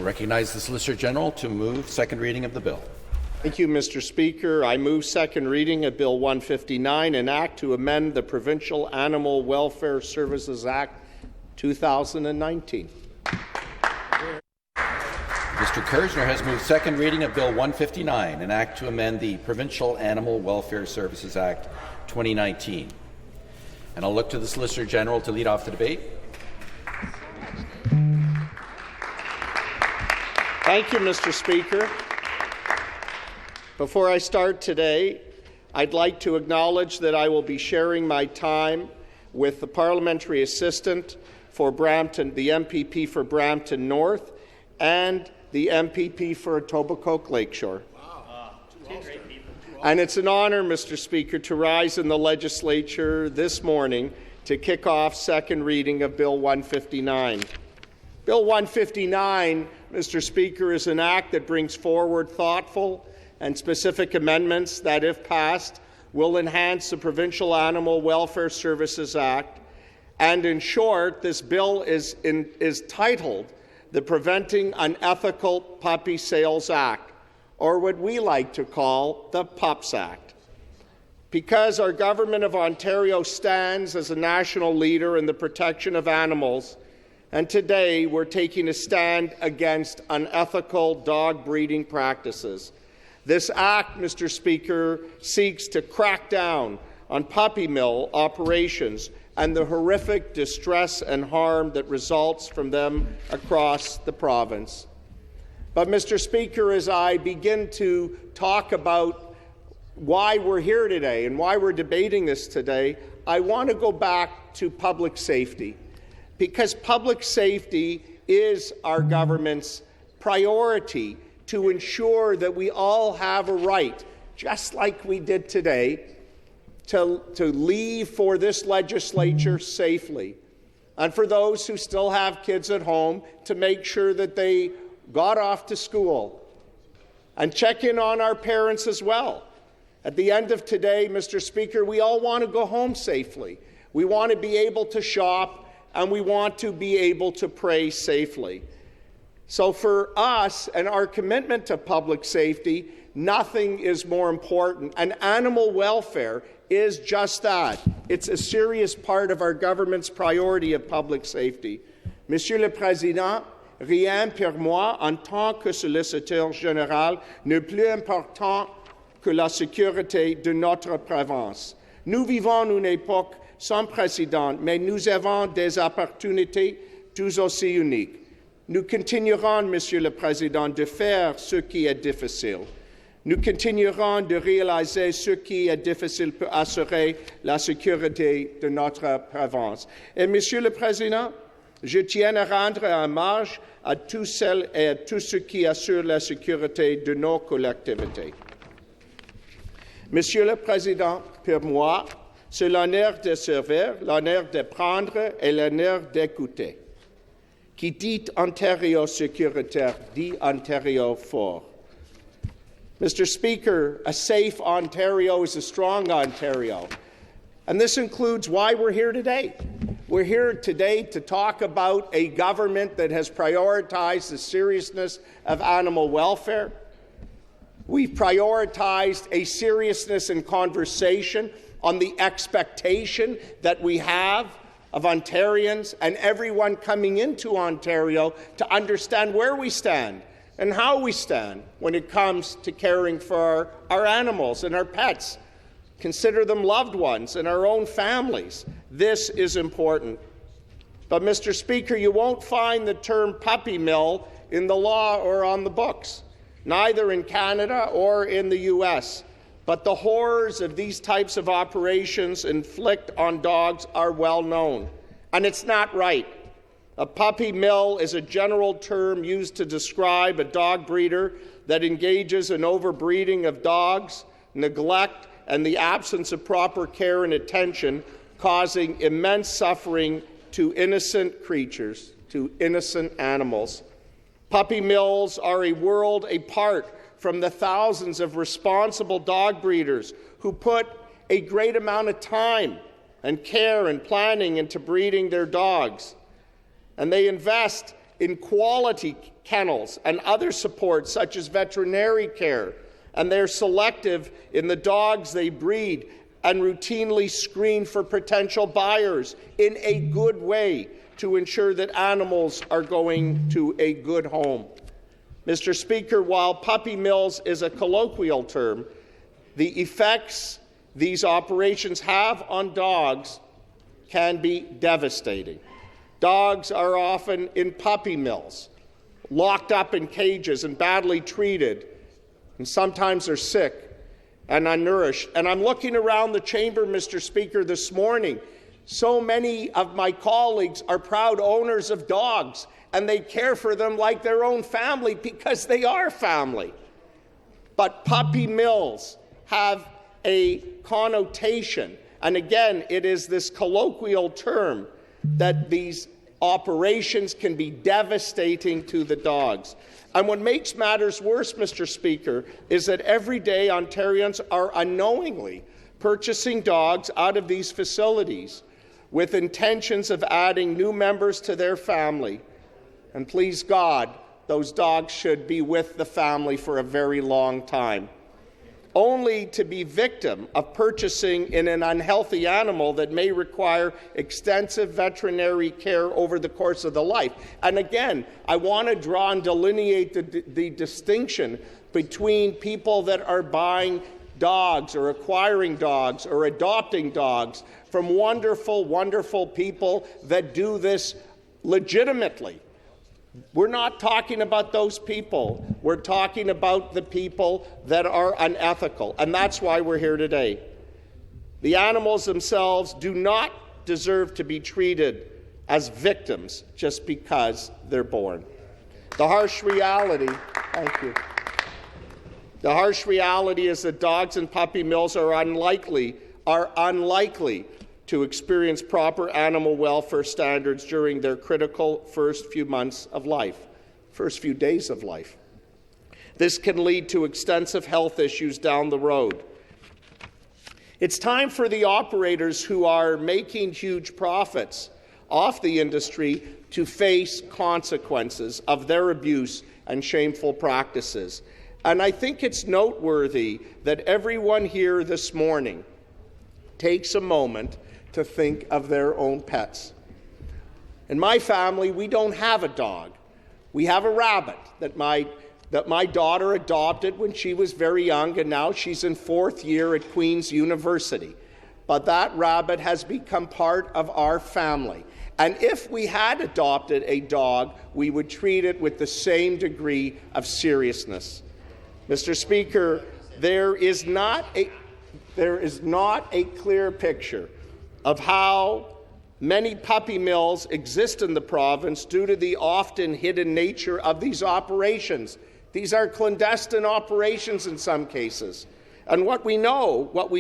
I recognize the Solicitor General to move second reading of the bill. Thank you, Mr. Speaker. I move second reading of Bill 159, an act to amend the Provincial Animal Welfare Services Act 2019. Mr. Kersner has moved second reading of Bill 159, an act to amend the Provincial Animal Welfare Services Act 2019. And I'll look to the Solicitor General to lead off the debate. Thank you, Mr. Speaker. Before I start today, I'd like to acknowledge that I will be sharing my time with the Parliamentary Assistant for Brampton, the MPP for Brampton North, and the MPP for Etobicoke Lakeshore. Wow. And it's an honour, Mr. Speaker, to rise in the legislature this morning to kick off second reading of Bill 159. Bill 159, Mr. Speaker, is an act that brings forward thoughtful and specific amendments that, if passed, will enhance the Provincial Animal Welfare Services Act. And in short, this bill is titled the Preventing Unethical Puppy Sales Act, or what we like to call the PUPS Act. Because our Government of Ontario stands as a national leader in the protection of animals, and today we're taking a stand against unethical dog breeding practices. This act, Mr. Speaker, seeks to crack down on puppy mill operations and the horrific distress and harm that results from them across the province. But, Mr. Speaker, as I begin to talk about why we're here today and why we're debating this today, I want to go back to public safety, because public safety is our government's priority to ensure that we all have a right, just like we did today, to leave for this legislature safely. And for those who still have kids at home, to make sure that they got off to school. And check in on our parents as well. At the end of today, Mr. Speaker, we all want to go home safely. We want to be able to shop, and we want to be able to pray safely. So for us and our commitment to public safety, nothing is more important. And animal welfare is just that. It's a serious part of our government's priority of public safety. Monsieur le Président, rien pour moi, en tant que solliciteur général, n'est plus important que la sécurité de notre province. Nous vivons une époque sans précédent, mais nous avons des opportunités tout aussi uniques. Nous continuerons, Monsieur le Président, de faire ce qui est difficile. Nous continuerons de réaliser ce qui est difficile pour assurer la sécurité de notre province. Et, Monsieur le Président, je tiens à rendre hommage à tous celles et à tous ceux qui assurent la sécurité de nos collectivités. Monsieur le Président, pour moi, c'est l'honneur de servir, l'honneur de prendre et l'honneur d'écouter. Qui dit Ontario sécuritaire, dit Ontario fort. Mr. Speaker, a safe Ontario is a strong Ontario. And this includes why we're here today. We're here today to talk about a government that has prioritized the seriousness of animal welfare. We've prioritized a seriousness in conversation on the expectation that we have of Ontarians and everyone coming into Ontario to understand where we stand and how we stand when it comes to caring for our animals and our pets. Consider them loved ones and our own families. This is important. But, Mr. Speaker, you won't find the term puppy mill in the law or on the books, neither in Canada or in the U.S., but the horrors of these types of operations inflict on dogs are well known, and it's not right. A puppy mill is a general term used to describe a dog breeder that engages in overbreeding of dogs, neglect, and the absence of proper care and attention, causing immense suffering to innocent creatures, to innocent animals. Puppy mills are a world apart from the thousands of responsible dog breeders who put a great amount of time and care and planning into breeding their dogs. And they invest in quality kennels and other supports such as veterinary care, and they're selective in the dogs they breed and routinely screen for potential buyers in a good way to ensure that animals are going to a good home. Mr. Speaker, while puppy mills is a colloquial term, the effects these operations have on dogs can be devastating. Dogs are often in puppy mills, locked up in cages and badly treated, and sometimes they're sick and unnourished. And I'm looking around the chamber, Mr. Speaker, this morning. So many of my colleagues are proud owners of dogs, and they care for them like their own family because they are family. But puppy mills have a connotation, and again, it is this colloquial term that these operations can be devastating to the dogs. And what makes matters worse, Mr. Speaker, is that every day Ontarians are unknowingly purchasing dogs out of these facilities with intentions of adding new members to their family. And please God, those dogs should be with the family for a very long time, only to be victim of purchasing in an unhealthy animal that may require extensive veterinary care over the course of the life. And again, I want to draw and delineate the distinction between people that are buying dogs or acquiring dogs or adopting dogs from wonderful, wonderful people that do this legitimately. We're not talking about those people. We're talking about the people that are unethical, and that's why we're here today. The animals themselves do not deserve to be treated as victims just because they're born. The harsh reality, thank you. The harsh reality is that dogs in puppy mills are unlikely to experience proper animal welfare standards during their critical first few months of life, first few days of life. This can lead to extensive health issues down the road. It's time for the operators who are making huge profits off the industry to face consequences of their abuse and shameful practices. And I think it's noteworthy that everyone here this morning takes a moment to think of their own pets. In my family, we don't have a dog. We have a rabbit that my daughter adopted when she was very young, and now she's in 4th year at Queen's University. But that rabbit has become part of our family. And if we had adopted a dog, we would treat it with the same degree of seriousness. Mr. Speaker, there is not a clear picture of how many puppy mills exist in the province due to the often hidden nature of these operations. These are clandestine operations in some cases. And what we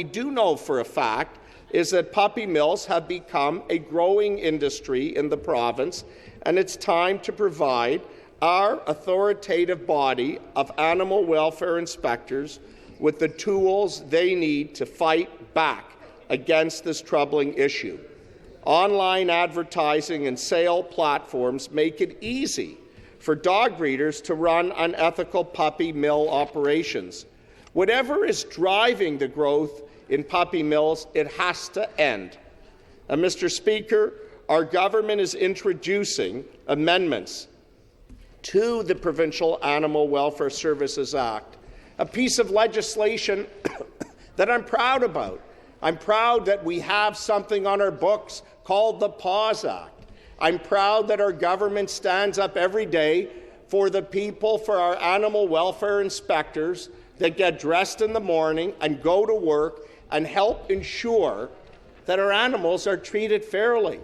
do know for a fact, is that puppy mills have become a growing industry in the province, and it's time to provide our authoritative body of animal welfare inspectors with the tools they need to fight back against this troubling issue. Online advertising and sale platforms make it easy for dog breeders to run unethical puppy mill operations. Whatever is driving the growth in puppy mills, it has to end. And Mr. Speaker, our government is introducing amendments to the Provincial Animal Welfare Services Act, a piece of legislation that I'm proud about. I'm proud that we have something on our books called the PAWS Act. I'm proud that our government stands up every day for the people, for our animal welfare inspectors that get dressed in the morning and go to work and help ensure that our animals are treated fairly.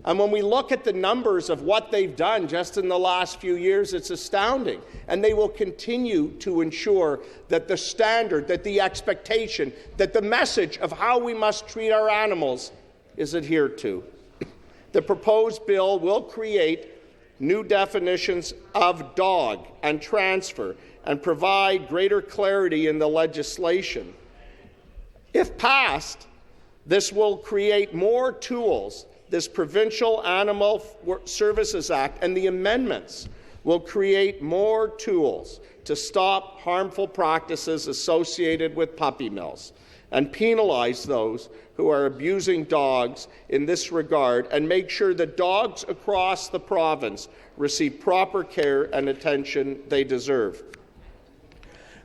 And when we look at the numbers of what they've done just in the last few years, it's astounding. And they will continue to ensure that the standard, that the expectation, that the message of how we must treat our animals is adhered to. The proposed bill will create new definitions of dog and transfer and provide greater clarity in the legislation. If passed, this will create more tools this Provincial Animal Services Act and the amendments will create more tools to stop harmful practices associated with puppy mills and penalize those who are abusing dogs in this regard, and make sure that dogs across the province receive proper care and attention they deserve.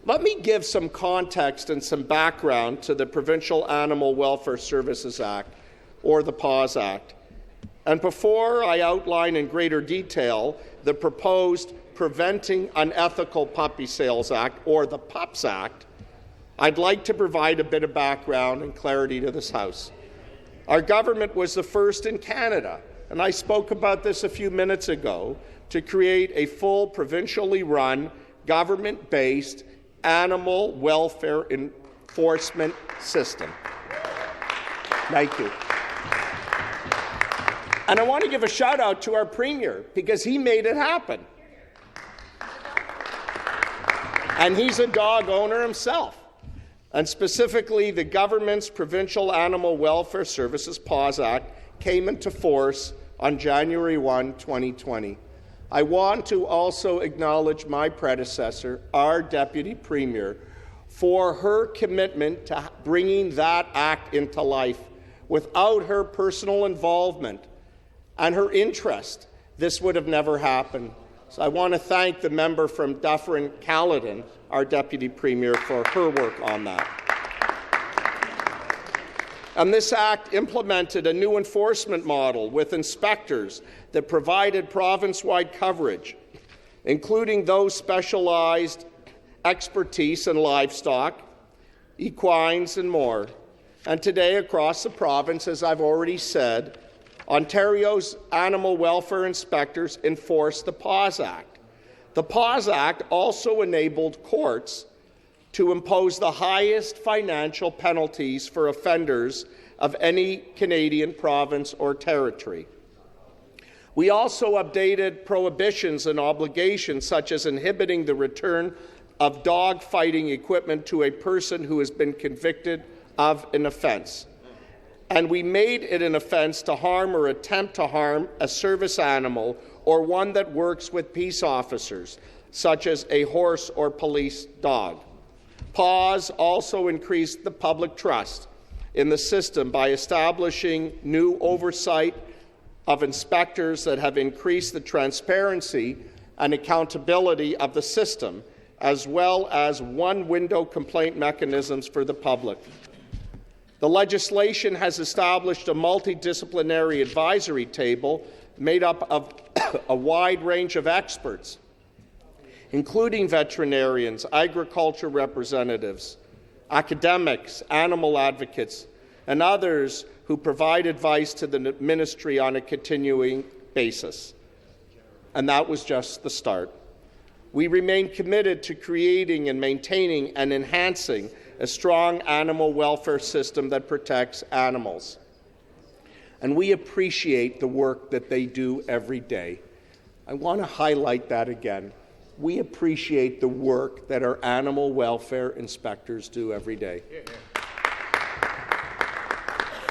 Let me give some context and some background to the Provincial Animal Welfare Services Act, or the PAWS Act. And before I outline in greater detail the proposed Preventing Unethical Puppy Sales Act, or the PUPS Act, I'd like to provide a bit of background and clarity to this House. Our government was the first in Canada, and I spoke about this a few minutes ago, to create a full provincially run, government-based animal welfare enforcement system. Thank you. And I want to give a shout out to our Premier, because he made it happen. And he's a dog owner himself. And specifically, the government's Provincial Animal Welfare Services PAWS Act came into force on January 1, 2020. I want to also acknowledge my predecessor, our Deputy Premier, for her commitment to bringing that act into life. Without her personal involvement and her interest, this would have never happened. So I want to thank the member from Dufferin-Caledon, our Deputy Premier, for her work on that. And this Act implemented a new enforcement model with inspectors that provided province-wide coverage, including those specialized expertise in livestock, equines, and more. And today, across the province, as I've already said, Ontario's animal welfare inspectors enforce the PAWS Act. The PAWS Act also enabled courts to impose the highest financial penalties for offenders of any Canadian province or territory. We also updated prohibitions and obligations, such as inhibiting the return of dog fighting equipment to a person who has been convicted of an offence. And we made it an offence to harm or attempt to harm a service animal or one that works with peace officers, such as a horse or police dog. PAWS also increased the public trust in the system by establishing new oversight of inspectors that have increased the transparency and accountability of the system, as well as one-window complaint mechanisms for the public. The legislation has established a multidisciplinary advisory table made up of a wide range of experts, including veterinarians, agriculture representatives, academics, animal advocates, and others who provide advice to the ministry on a continuing basis. And that was just the start. We remain committed to creating and maintaining and enhancing a strong animal welfare system that protects animals. And we appreciate the work that they do every day. I want to highlight that again. We appreciate the work that our animal welfare inspectors do every day.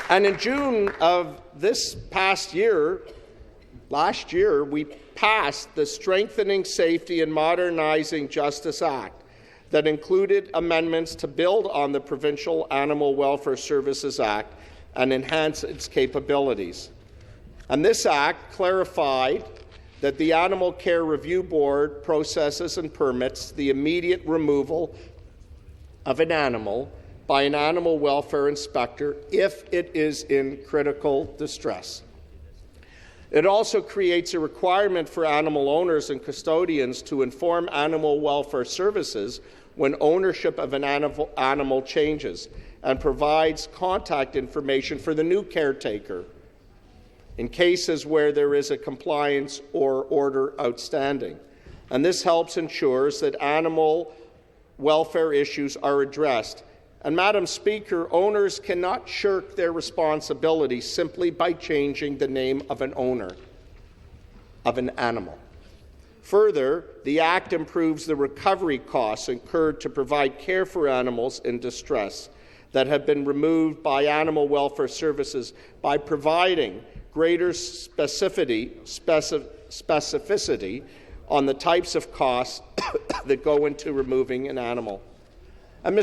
And in June of this past year, last year, we passed the Strengthening Safety and Modernizing Justice Act that included amendments to build on the Provincial Animal Welfare Services Act and enhance its capabilities. And this Act clarified that the Animal Care Review Board processes and permits the immediate removal of an animal by an animal welfare inspector if it is in critical distress. It also creates a requirement for animal owners and custodians to inform animal welfare services when ownership of an animal changes, and provides contact information for the new caretaker in cases where there is a compliance or order outstanding. And this helps ensures that animal welfare issues are addressed. And, Madam Speaker, owners cannot shirk their responsibility simply by changing the name of an owner of an animal. Further, the Act improves the recovery costs incurred to provide care for animals in distress that have been removed by animal welfare services by providing greater specificity on the types of costs that go into removing an animal. And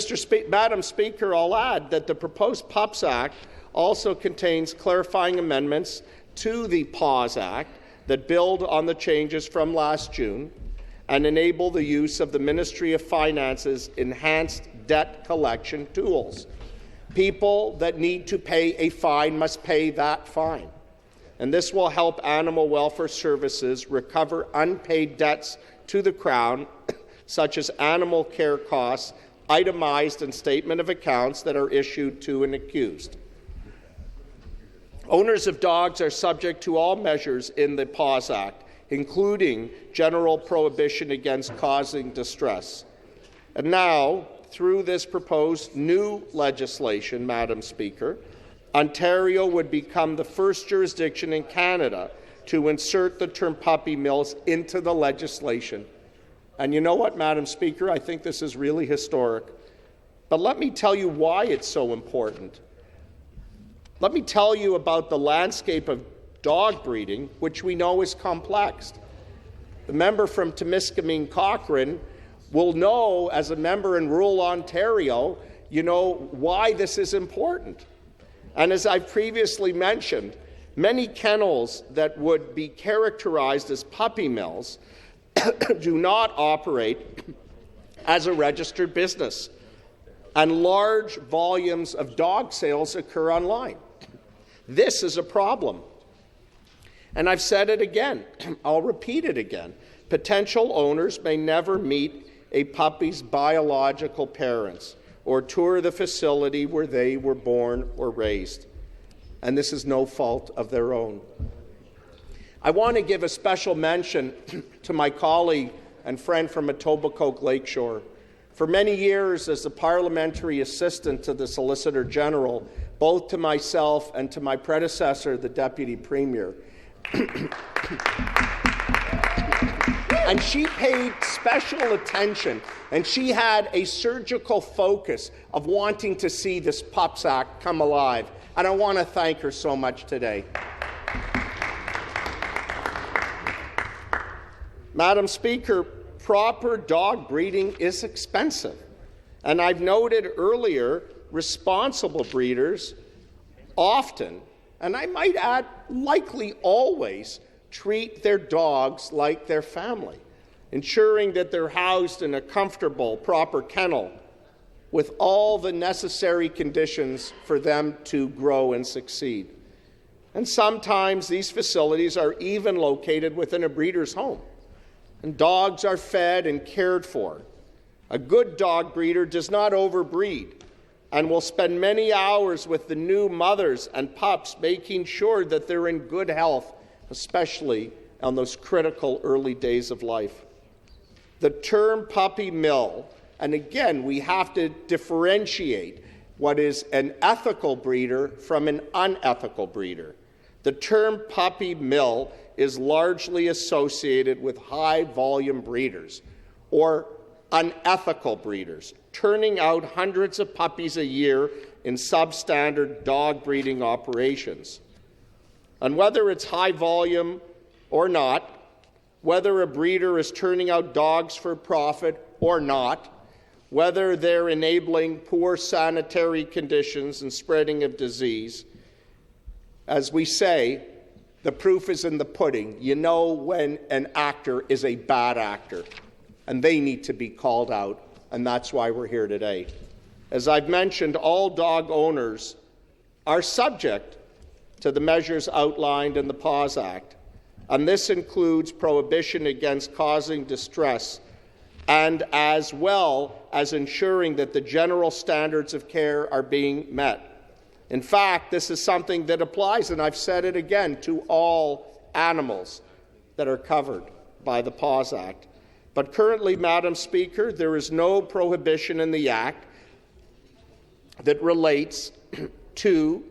Madam Speaker, I'll add that the proposed PUPS Act also contains clarifying amendments to the PAWS Act that build on the changes from last June and enable the use of the Ministry of Finance's enhanced debt collection tools. People that need to pay a fine must pay that fine. And this will help animal welfare services recover unpaid debts to the Crown, such as animal care costs, itemized in statement of accounts that are issued to an accused. Owners of dogs are subject to all measures in the PAWS Act, including general prohibition against causing distress. And now, through this proposed new legislation, Madam Speaker, Ontario would become the first jurisdiction in Canada to insert the term puppy mills into the legislation. And you know what, Madam Speaker? I think this is really historic. But let me tell you why it's so important. Let me tell you about the landscape of dog breeding, which we know is complex. The member from Timiskaming Cochrane will know, as a member in rural Ontario, why this is important. And as I previously mentioned, many kennels that would be characterized as puppy mills do not operate as a registered business, and large volumes of dog sales occur online. This is a problem. And I've said it again. I'll repeat it again. Potential owners may never meet a puppy's biological parents or tour the facility where they were born or raised. And this is no fault of their own. I want to give a special mention to my colleague and friend from Etobicoke Lakeshore. For many years as a parliamentary assistant to the Solicitor General, both to myself and to my predecessor, the Deputy Premier. And she paid special attention, and she had a surgical focus of wanting to see this PUPS Act come alive. And I want to thank her so much today. Madam Speaker, proper dog breeding is expensive. And I've noted earlier, responsible breeders often, and I might add likely always, treat their dogs like their family, ensuring that they're housed in a comfortable, proper kennel with all the necessary conditions for them to grow and succeed. And sometimes these facilities are even located within a breeder's home, and dogs are fed and cared for. A good dog breeder does not overbreed and will spend many hours with the new mothers and pups, making sure that they're in good health, especially on those critical early days of life. The term puppy mill, and again, we have to differentiate what is an ethical breeder from an unethical breeder. The term puppy mill is largely associated with high-volume breeders or unethical breeders, turning out hundreds of puppies a year in substandard dog breeding operations. And whether it's high volume or not, whether a breeder is turning out dogs for profit or not, whether they're enabling poor sanitary conditions and spreading of disease, as we say, the proof is in the pudding. You know when an actor is a bad actor, and they need to be called out, and that's why we're here today. As I've mentioned, all dog owners are subject to the measures outlined in the PAWS Act, and this includes prohibition against causing distress, and as well as ensuring that the general standards of care are being met. In fact, this is something that applies, and I've said it again, to all animals that are covered by the PAWS Act. But currently, Madam Speaker, there is no prohibition in the Act that relates to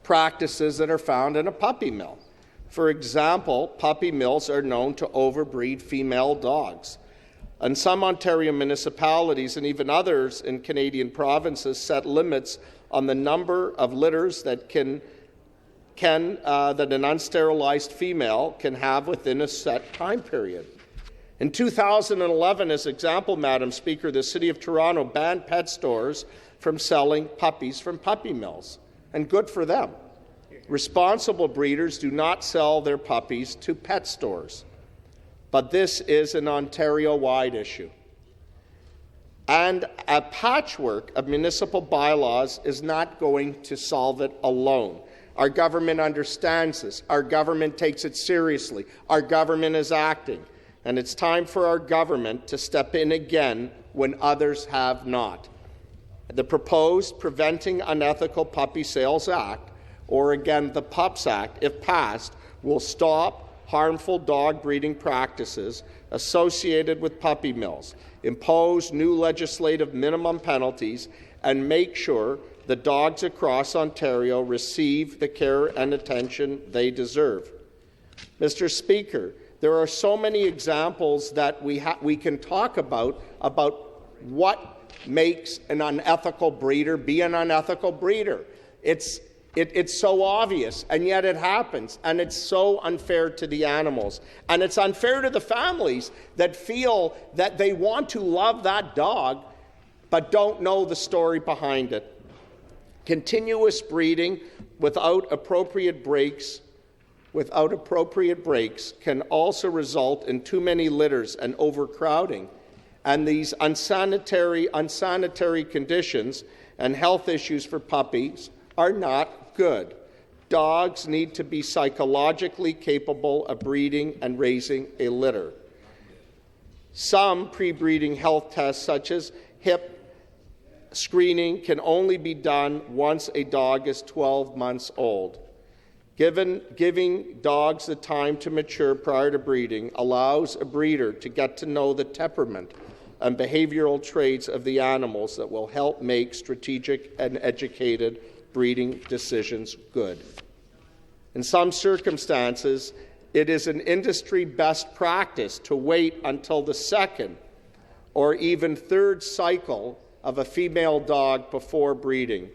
practices that are found in a puppy mill. For example, puppy mills are known to overbreed female dogs. And some Ontario municipalities and even others in Canadian provinces set limits on the number of litters that can that an unsterilized female can have within a set time period. In 2011, as example, Madam Speaker, the City of Toronto banned pet stores from selling puppies from puppy mills, and good for them. Responsible breeders do not sell their puppies to pet stores, but this is an Ontario-wide issue. And a patchwork of municipal bylaws is not going to solve it alone. Our government understands this. Our government takes it seriously. Our government is acting. And it's time for our government to step in again when others have not. The proposed Preventing Unethical Puppy Sales Act, or again the PUPS Act, if passed, will stop harmful dog breeding practices associated with puppy mills, impose new legislative minimum penalties, and make sure the dogs across Ontario receive the care and attention they deserve. Mr. Speaker, there are so many examples that we can talk about what makes an unethical breeder be an unethical breeder. It's so obvious, and yet it happens, and it's so unfair to the animals. And it's unfair to the families that feel that they want to love that dog but don't know the story behind it. Continuous breeding without appropriate breaks can also result in too many litters and overcrowding. And these unsanitary conditions and health issues for puppies are not good. Dogs need to be psychologically capable of breeding and raising a litter. Some pre-breeding health tests, such as hip screening, can only be done once a dog is 12 months old. Giving dogs the time to mature prior to breeding allows a breeder to get to know the temperament and behavioral traits of the animals that will help make strategic and educated breeding decisions good. In some circumstances, it is an industry best practice to wait until the second or even third cycle of a female dog before breeding.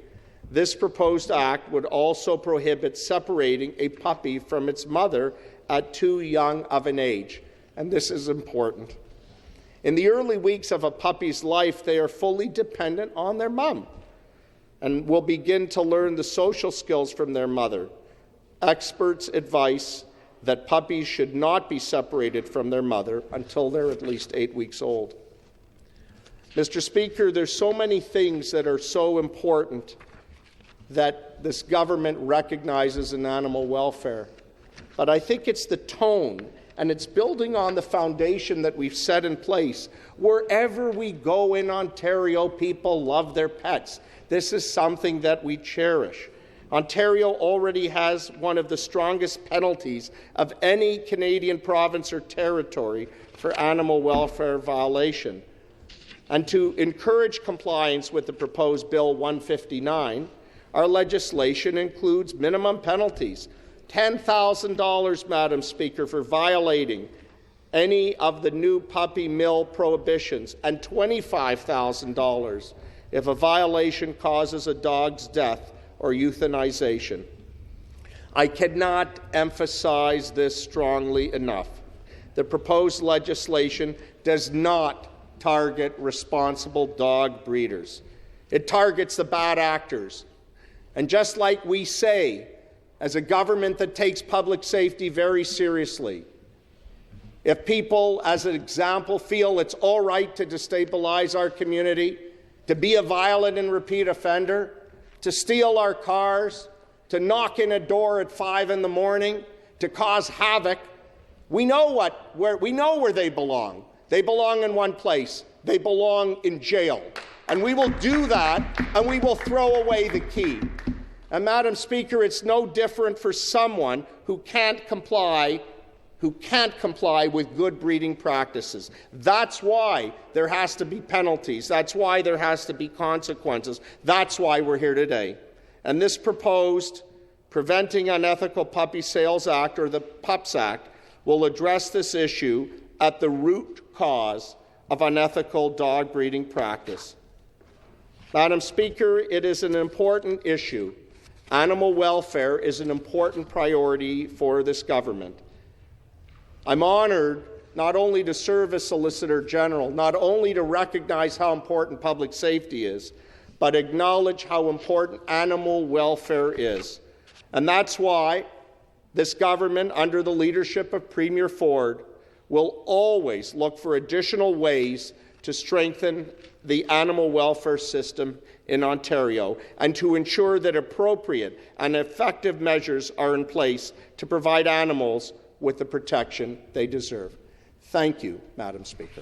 This proposed act would also prohibit separating a puppy from its mother at too young of an age, and this is important. In the early weeks of a puppy's life, they are fully dependent on their mom and will begin to learn the social skills from their mother. Experts advise that puppies should not be separated from their mother until they're at least 8 weeks old. Mr. Speaker, there's so many things that are so important that this government recognizes in animal welfare. But I think it's the tone, and it's building on the foundation that we've set in place. Wherever we go in Ontario, people love their pets. This is something that we cherish. Ontario already has one of the strongest penalties of any Canadian province or territory for animal welfare violation. And to encourage compliance with the proposed Bill 159, our legislation includes minimum penalties, $10,000, Madam Speaker, for violating any of the new puppy mill prohibitions, and $25,000 if a violation causes a dog's death or euthanization. I cannot emphasize this strongly enough. The proposed legislation does not target responsible dog breeders. It targets the bad actors. And just like we say, as a government that takes public safety very seriously, if people, as an example, feel it's all right to destabilize our community, to be a violent and repeat offender, to steal our cars, to knock in a door at 5 in the morning, to cause havoc, we know where they belong. They belong in one place. They belong in jail. And we will do that, and we will throw away the key. And, Madam Speaker, it's no different for someone who can't comply with good breeding practices. That's why there has to be penalties. That's why there has to be consequences. That's why we're here today. And this proposed Preventing Unethical Puppy Sales Act, or the PUPS Act, will address this issue at the root cause of unethical dog breeding practice. Madam Speaker, it is an important issue, Animal welfare is an important priority for this government. I'm honoured not only to serve as Solicitor General, not only to recognize how important public safety is, but acknowledge how important animal welfare is. And that's why this government, under the leadership of Premier Ford, will always look for additional ways to strengthen the animal welfare system in Ontario and to ensure that appropriate and effective measures are in place to provide animals with the protection they deserve. Thank you, Madam Speaker.